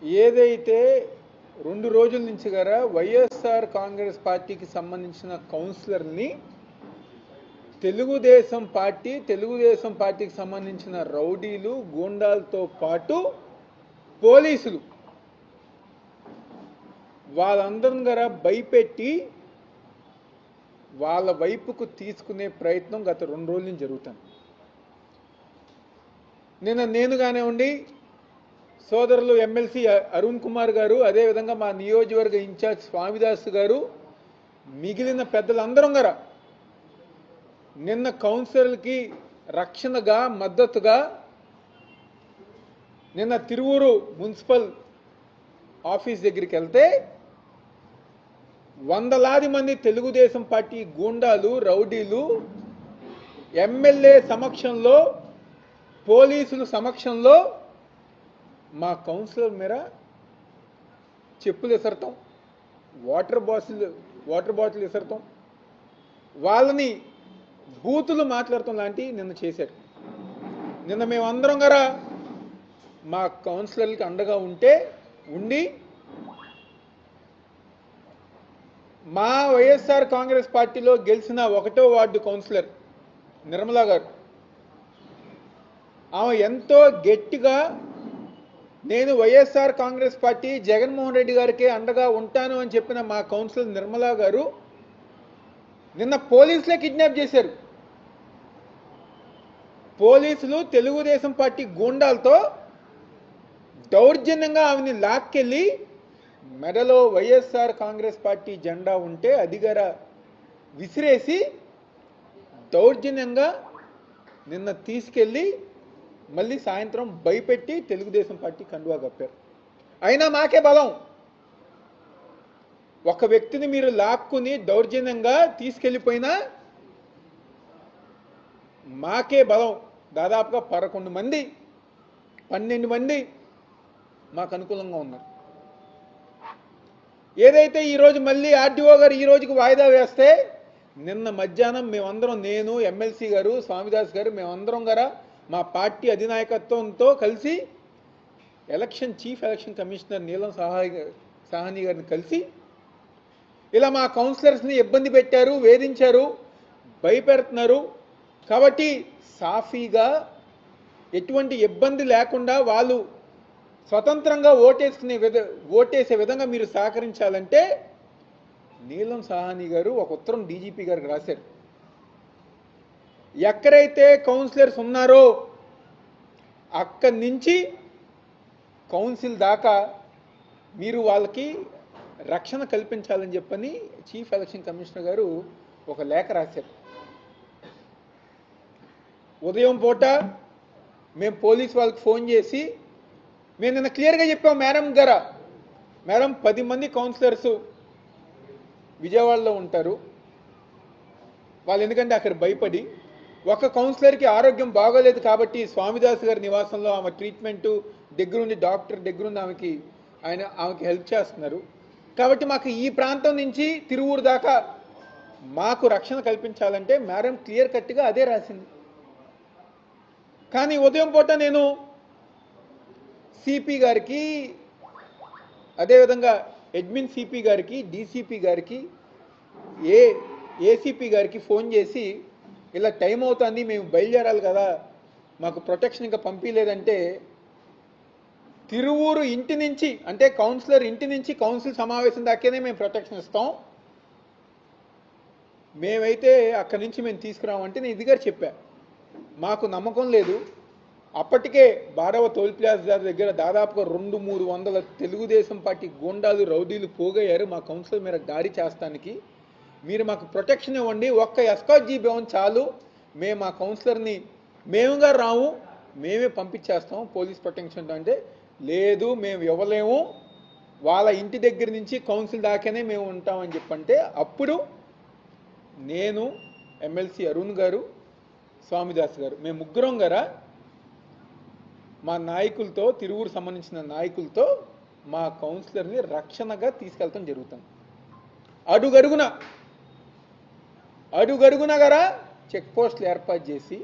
ఏదైతే 2 రోజుల నుంచి గారా వైఎస్ఆర్ కాంగ్రెస్ పార్టీకి సంబంధించిన కౌన్సిలర్ని తెలుగుదేశం పార్టీకి సంబంధించిన రౌడీలు గూండాలతో పాటు పోలీసులు వాళ్ళందరం గారా భయపెట్టి వాళ్ళ వైపుకు తీసుకునే ప్రయత్నం గత 2 రోజుల నుంచి జరుగుతుంది. నేను కానివ్వండి, సోదరులు ఎమ్మెల్సీ అరుణ్ కుమార్ గారు, అదేవిధంగా మా నియోజకవర్గ ఇన్ఛార్జ్ స్వామిదాస్ గారు, మిగిలిన పెద్దలందరం గారా నిన్న కౌన్సిలర్కి రక్షణగా మద్దతుగా నిన్న తిరువూరు మున్సిపల్ ఆఫీస్ దగ్గరికి వెళ్తే వందలాది మంది తెలుగుదేశం పార్టీ గూండాలు రౌడీలు ఎమ్మెల్యే సమక్షంలో పోలీసుల సమక్షంలో మా కౌన్సిలర్ మీద చెప్పులు విసరటం, వాటర్ బాటిల్ విసరటం, వాళ్ళని బూతులు మాట్లాడటం లాంటివి నిన్న చేశారు. నిన్న మేమందరం గారా మా కౌన్సిలర్లకి అండగా ఉండి మా వైఎస్ఆర్ కాంగ్రెస్ పార్టీలో గెలిచిన 1వ వార్డు కౌన్సిలర్ నిర్మలా గారు, ఆమె ఎంతో గట్టిగా నేను వైఎస్ఆర్ కాంగ్రెస్ పార్టీ జగన్మోహన్ రెడ్డి గారికి అండగా ఉంటాను అని చెప్పిన మా కౌన్సిలర్ నిర్మలా గారు నిన్న పోలీసులే కిడ్నాప్ చేశారు. పోలీసులు తెలుగుదేశం పార్టీ గూండాలతో దౌర్జన్యంగా ఆమెని లాక్కెళ్ళి మెడలో వైఎస్ఆర్ కాంగ్రెస్ పార్టీ జెండా ఉంటే అదిగర విసిరేసి దౌర్జన్యంగా నిన్న తీసుకెళ్ళి మళ్ళీ సాయంత్రం భయపెట్టి తెలుగుదేశం పార్టీ కండువా కప్పారు. అయినా మాకే బలం. ఒక వ్యక్తిని మీరు లాక్కుని దౌర్జన్యంగా తీసుకెళ్ళిపోయినా మాకే బలం. దాదాపుగా 11 మంది 12 మంది మాకు అనుకూలంగా ఉన్నారు. ఏదైతే ఈరోజు మళ్ళీ ఆర్డీఓ గారు ఈ రోజుకి వాయిదా వేస్తే నిన్న మధ్యాహ్నం మేమందరం, నేను ఎమ్మెల్సీ గారు స్వామిదాస్ గారు, మేమందరం గారా మా పార్టీ అధినాయకత్వంతో కలిసి చీఫ్ ఎలక్షన్ కమిషనర్ నీలం సాహ్ని గారిని కలిసి ఇలా మా కౌన్సిలర్స్ని ఇబ్బంది పెట్టారు, వేధించారు, భయపెడుతున్నారు కాబట్టి సాఫీగా ఎటువంటి ఇబ్బంది లేకుండా వాళ్ళు స్వతంత్రంగా ఓటేసే విధంగా మీరు సహకరించాలంటే నీలం సాహ్ని గారు ఒక ఉత్తరం డీజీపీ గారికి రాశారు. ఎక్కడైతే కౌన్సిలర్స్ ఉన్నారో అక్కడి నుంచి కౌన్సిల్ దాకా మీరు వాళ్ళకి రక్షణ కల్పించాలని చెప్పని చీఫ్ ఎలక్షన్ కమిషనర్ గారు ఒక లేఖ రాశారు. ఉదయం పూట మేము పోలీస్ వాళ్ళకి ఫోన్ చేసి మేము నిన్న క్లియర్గా చెప్పాం, మేడం 10 మంది కౌన్సిలర్స్ విజయవాడలో ఉంటారు. వాళ్ళు ఎందుకంటే అక్కడ భయపడి ఒక కౌన్సిలర్కి ఆరోగ్యం బాగోలేదు కాబట్టి స్వామిదాస్ గారి నివాసంలో ఆమె ట్రీట్మెంటు దగ్గరుండి డాక్టర్ దగ్గరుండి ఆమెకి హెల్ప్ చేస్తున్నారు కాబట్టి మాకు ఈ ప్రాంతం నుంచి తిరువూరు దాకా మాకు రక్షణ కల్పించాలంటే మేడం క్లియర్ కట్గా అదే రాసింది. కానీ ఉదయం పూట నేను సిపి గారికి, అదేవిధంగా అడ్మిన్ సిపి గారికి, డీసీపీ గారికి, ఏసీపీ గారికి ఫోన్ చేసి ఇలా టైం అవుతుంది, మేము బయలుదేరాలి కదా, మాకు ప్రొటెక్షన్ ఇంకా పంపించలేదంటే తిరువూరు ఇంటి నుంచి, అంటే కౌన్సిలర్ ఇంటి నుంచి కౌన్సిల్ సమావేశం దాకానే మేము ప్రొటెక్షన్ ఇస్తాం, మేమైతే అక్కడి నుంచి మేము తీసుకురామంటే నేను ఇదిగారు చెప్పా. మాకు నమ్మకం లేదు. అప్పటికే 12వ టోల్ ప్లాజా దగ్గర దాదాపుగా 200-300 తెలుగుదేశం పార్టీ గూండాలు రౌడీలు పోగయ్యారు మా కౌన్సిలర్ మీద దాడి చేస్తానికి. మీరు మాకు ప్రొటెక్షన్ ఇవ్వండి, ఒక్క ఎస్కాట్ జీప్ ఇవ్వండి చాలు, మేము మా కౌన్సిలర్ని మేముగా రాము, మేమే పంపించేస్తాం పోలీస్ ప్రొటెక్షన్ అంటే, లేదు మేము ఇవ్వలేము, వాళ్ళ ఇంటి దగ్గర నుంచి కౌన్సిల్ దాకానే మేము ఉంటామని చెప్పంటే అప్పుడు నేను, ఎమ్మెల్సీ అరుణ్ గారు, స్వామిదాస్ గారు, మేము ముగ్గురం గారా మా నాయకులతో, తిరువూరు సంబంధించిన నాయకులతో మా కౌన్సిలర్ని రక్షణగా తీసుకెళ్తాం జరుగుతుంది. అడుగడుగున గారా చెక్ పోస్టులు ఏర్పాటు చేసి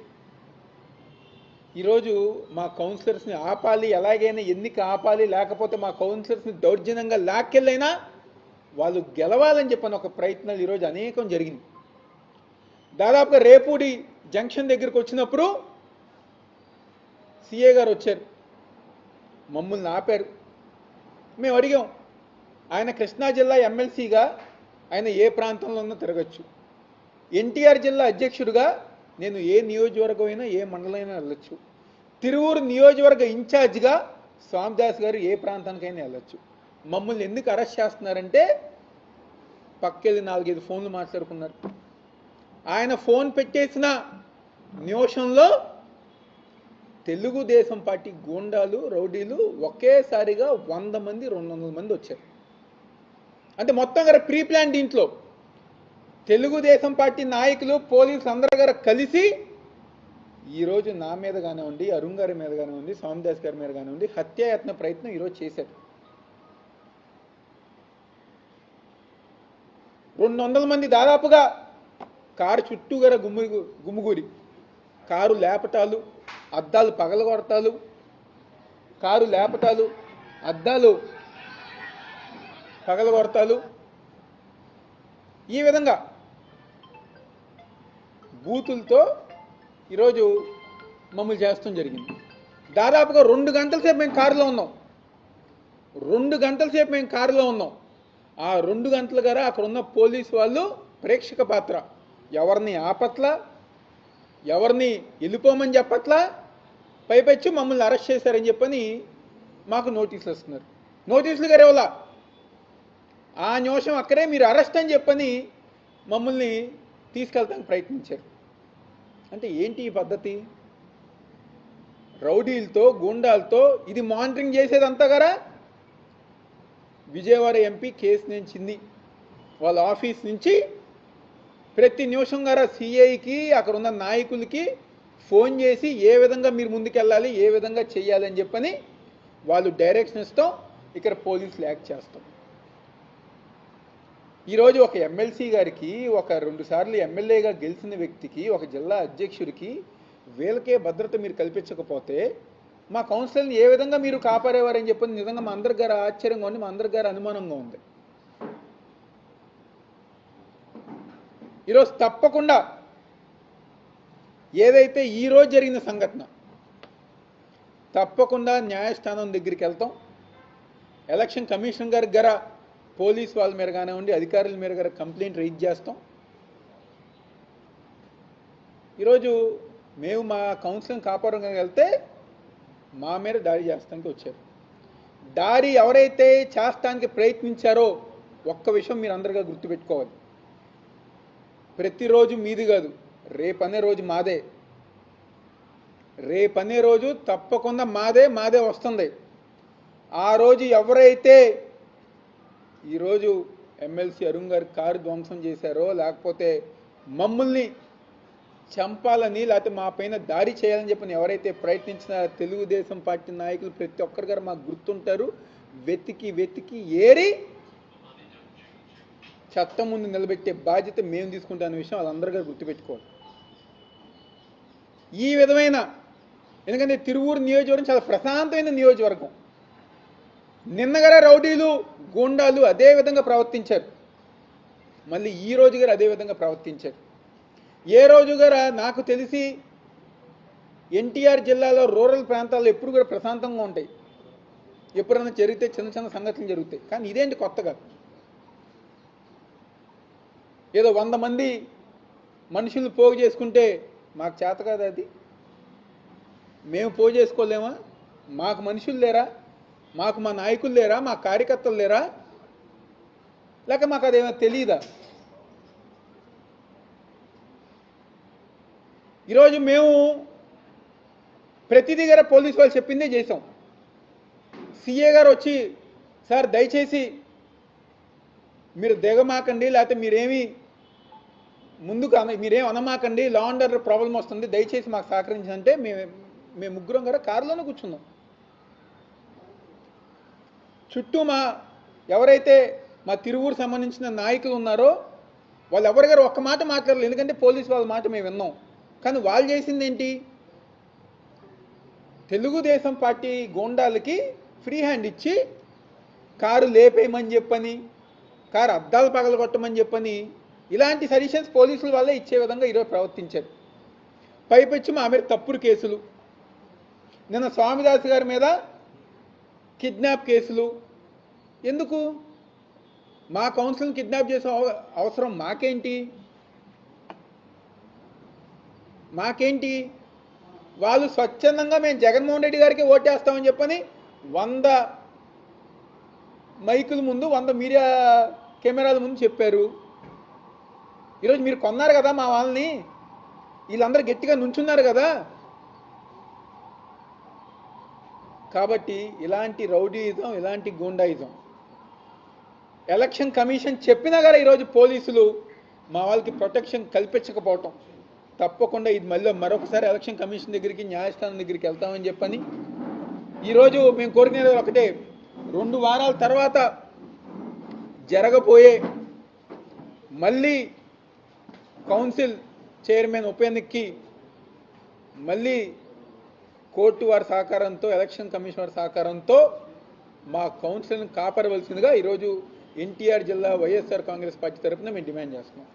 ఈరోజు మా కౌన్సిలర్స్ని ఆపాలి, ఎలాగైనా ఎన్నిక ఆపాలి, లేకపోతే మా కౌన్సిలర్స్ని దౌర్జన్యంగా లాక్కెళ్ళైనా వాళ్ళు గెలవాలని చెప్పని ఒక ప్రయత్నాలు ఈరోజు అనేకం జరిగింది. దాదాపుగా రేపూడి జంక్షన్ దగ్గరికి వచ్చినప్పుడు సిఏ గారు వచ్చారు, మమ్మల్ని ఆపారు. మేము అడిగాం, ఆయన కృష్ణా జిల్లా ఎమ్మెల్సీగా ఆయన ఏ ప్రాంతంలో ఉన్నా తిరగచ్చు, ఎన్టీఆర్ జిల్లా అధ్యక్షుడిగా నేను ఏ నియోజకవర్గం అయినా ఏ మండలమైనా వెళ్ళొచ్చు, తిరువూరు నియోజకవర్గ ఇన్ఛార్జిగా స్వామిదాస్ గారు ఏ ప్రాంతానికైనా వెళ్ళొచ్చు. మమ్మల్ని ఎందుకు అరెస్ట్ చేస్తున్నారంటే పక్కెళ్ళి 4-5 ఫోన్లు మాట్లాడుకున్నారు. ఆయన ఫోన్ పెట్టేసిన నిమిషంలో తెలుగుదేశం పార్టీ గూండాలు, రౌడీలు ఒకేసారిగా 100 మంది 200 మంది వచ్చారు. అంటే మొత్తం గారు ప్రీ ప్లాన్. దీంట్లో తెలుగుదేశం పార్టీ నాయకులు, పోలీసులు అందరూ గారు కలిసి ఈరోజు నా మీద కానివ్వండి, అరుణ్ గారి మీద కానివ్వండి, స్వామిదాస్ గారి మీద కానివ్వండి హత్యాయత్న ప్రయత్నం ఈరోజు చేశారు. 200 మంది దాదాపుగా కారు చుట్టూ గారు గుమ్ముగూరి కారు లేపటాలు, అద్దాలు పగలగొడతాలు, కారు లేపటాలు, అద్దాలు పగలగొడతాలు, ఈ విధంగా బూతులతో ఈరోజు మమ్మల్ని చేస్తాం జరిగింది. దాదాపుగా 2 గంటల సేపు మేము కారులో ఉన్నాం. 2 గంటల సేపు మేము కారులో ఉన్నాం. ఆ 2 గంటలు గారా అక్కడ ఉన్న పోలీసు వాళ్ళు ప్రేక్షక పాత్ర. ఎవరిని ఆపట్లా, ఎవరిని వెళ్ళిపోమని చెప్పట్లా, పైపెచ్చి మమ్మల్ని అరెస్ట్ చేశారని చెప్పని మాకు నోటీసులు వస్తున్నారు. నోటీసులు గారు ఇవ్వాల, ఆ నిమిషం అక్కడే మీరు అరెస్ట్ అని చెప్పని మమ్మల్ని తీసుకెళ్తానికి ప్రయత్నించారు. అంటే ఏంటి ఈ పద్ధతి? రౌడీలతో, గూండాలతో ఇది మానిటరింగ్ చేసేదంతా గారా విజయవాడ ఎంపీ కేశినేని చిన్ని వాళ్ళ ఆఫీస్ నుంచి ప్రతి నిమిషం గారా సిఐకి, అక్కడ ఉన్న నాయకులకి ఫోన్ చేసి ఏ విధంగా మీరు ముందుకెళ్ళాలి, ఏ విధంగా చేయాలి అని చెప్పని వాళ్ళు డైరెక్షన్ ఇస్తాం. ఇక్కడ పోలీసులు యాక్ట్ చేస్తాం. ఈరోజు ఒక ఎమ్మెల్సీ గారికి, ఒక 2 సార్లు ఎమ్మెల్యేగా గెలిచిన వ్యక్తికి, ఒక జిల్లా అధ్యక్షుడికి వీళ్ళకే భద్రత మీరు కల్పించకపోతే మా కౌన్సిలర్ని ఏ విధంగా మీరు కాపాడేవారని చెప్పని నిజంగా మా అందరి గారు ఆశ్చర్యంగా ఉంది, మా అందరి గారు అనుమానంగా ఉంది. ఈరోజు తప్పకుండా ఏదైతే ఈరోజు జరిగిన సంఘటన తప్పకుండా న్యాయస్థానం దగ్గరికి వెళ్తాం. ఎలక్షన్ కమిషన్ గారి గారా పోలీస్ వాళ్ళ మీద కానివ్వండి, అధికారుల మీద గారు కంప్లైంట్ రైజ్ చేస్తాం. ఈరోజు మేము మా కౌన్సిలింగ్ కాపాడడానికి వెళ్తే మా మీద దాడి చేస్తానికి వచ్చారు. దాడి ఎవరైతే చేస్తానికి ప్రయత్నించారో ఒక్క విషయం మీరు అందరిగా గుర్తుపెట్టుకోవాలి. ప్రతిరోజు మీది కాదు, రేపనే రోజు మాదే. రేపనే రోజు తప్పకుండా మాదే వస్తుంది. ఆ రోజు ఎవరైతే ఈరోజు ఎమ్మెల్సీ అరుణ్ గారి కారు ధ్వంసం చేశారో, లేకపోతే మమ్మల్ని చంపాలని, లేకపోతే మా పైన దాడి చేయాలని చెప్పని ఎవరైతే ప్రయత్నించిన తెలుగుదేశం పార్టీ నాయకులు ప్రతి ఒక్కరి గారు మాకు గుర్తుంటారు. వెతికి ఏరి చట్టం ముందు నిలబెట్టే బాధ్యత మేము తీసుకుంటామనే విషయం వాళ్ళందరూ గారు గుర్తుపెట్టుకోవాలి. ఈ విధమైన, ఎందుకంటే తిరువూరు నియోజకవర్గం చాలా ప్రశాంతమైన నియోజకవర్గం. నిన్నగారా రౌడీలు, గూండాలు అదే విధంగా ప్రవర్తించారు. మళ్ళీ ఈ రోజు గారు అదే విధంగా ప్రవర్తించారు. ఏ రోజు గారా నాకు తెలిసి ఎన్టీఆర్ జిల్లాలో రూరల్ ప్రాంతాల్లో ఎప్పుడు కూడా ప్రశాంతంగా ఉంటాయి. ఎప్పుడైనా జరిగితే చిన్న చిన్న సంఘటనలు జరుగుతాయి. కానీ ఇదేంటి కొత్తగా? ఏదో 100 మంది మనుషులు పోగు చేసుకుంటే మాకు చేత కాదు అది? మేము పోగు చేసుకోలేమా? మాకు మనుషులు లేరా? మాకు మా నాయకులు లేరా? మా కార్యకర్తలు లేరా? లేక మాకు అదేమో తెలియదా? ఈరోజు మేము ప్రతిదీ గారు పోలీసు వాళ్ళు చెప్పిందే చేసాం. సిఏ గారు వచ్చి, సార్ దయచేసి మీరు దిగమాకండి, లేకపోతే మీరేమి ముందుకు మీరేం అనమాకండి, లా అండ్ ఆర్డర్ ప్రాబ్లం వస్తుంది, దయచేసి మాకు సహకరించంటే మేము ముగ్గురం గారు కారులోనే కూర్చున్నాం. చుట్టూ ఎవరైతే మా తిరువూరు సంబంధించిన నాయకులు ఉన్నారో వాళ్ళు ఎవరి గారు ఒక్క మాట మాట్లాడలేదు. ఎందుకంటే పోలీసు వాళ్ళ మాట మేము విన్నాం. కానీ వాళ్ళు చేసింది ఏంటి? తెలుగుదేశం పార్టీ గూండాలకి ఫ్రీ హ్యాండ్ ఇచ్చి కారు లేపేయమని చెప్పని, కారు అద్దాలు పగలగొట్టమని చెప్పని, ఇలాంటి సజెషన్స్ పోలీసుల వల్లే ఇచ్చే విధంగా ఈరోజు ప్రవర్తించారు. పైపెచ్చి మా మీద తప్పుడు కేసులు, నిన్న స్వామిదాస్ గారి మీద కిడ్నాప్ కేసులు. ఎందుకు? మా కౌన్సిల్ని కిడ్నాప్ చేసే అవసరం మాకేంటి? వాళ్ళు స్వచ్ఛందంగా మేము జగన్మోహన్ రెడ్డి గారికి ఓటేస్తామని చెప్పని 100 మైకుల ముందు 100 మీడియా కెమెరాల ముందు చెప్పారు. ఈరోజు మీరు కొన్నారు కదా మా వాళ్ళని, వీళ్ళందరూ గట్టిగా నుంచున్నారు కదా. కాబట్టి ఇలాంటి రౌడీయిజం, ఇలాంటి గూండాయిజం ఎలక్షన్ కమిషన్ చెప్పినా కూడా ఈరోజు పోలీసులు మా వాళ్ళకి ప్రొటెక్షన్ కల్పించకపోవటం, తప్పకుండా ఇది మరొకసారి ఎలక్షన్ కమిషన్ దగ్గరికి, న్యాయస్థానం దగ్గరికి వెళ్తామని చెప్పని ఈరోజు మేము కోరుకునేది ఒకటే. 2 వారాల తర్వాత జరగబోయే మళ్ళీ కౌన్సిల్ చైర్మన్ ఉప ఎన్నికకి మళ్ళీ కోర్టు వారి సహకారంతో, ఎలక్షన్ కమిషన్ వారి సహకారంతో మా కౌన్సిల్ని కాపాడవలసిందిగా ఈరోజు ఎన్టీఆర్ జిల్లా వైఎస్ఆర్ కాంగ్రెస్ పార్టీ తరఫున మేము డిమాండ్ చేస్తున్నాం.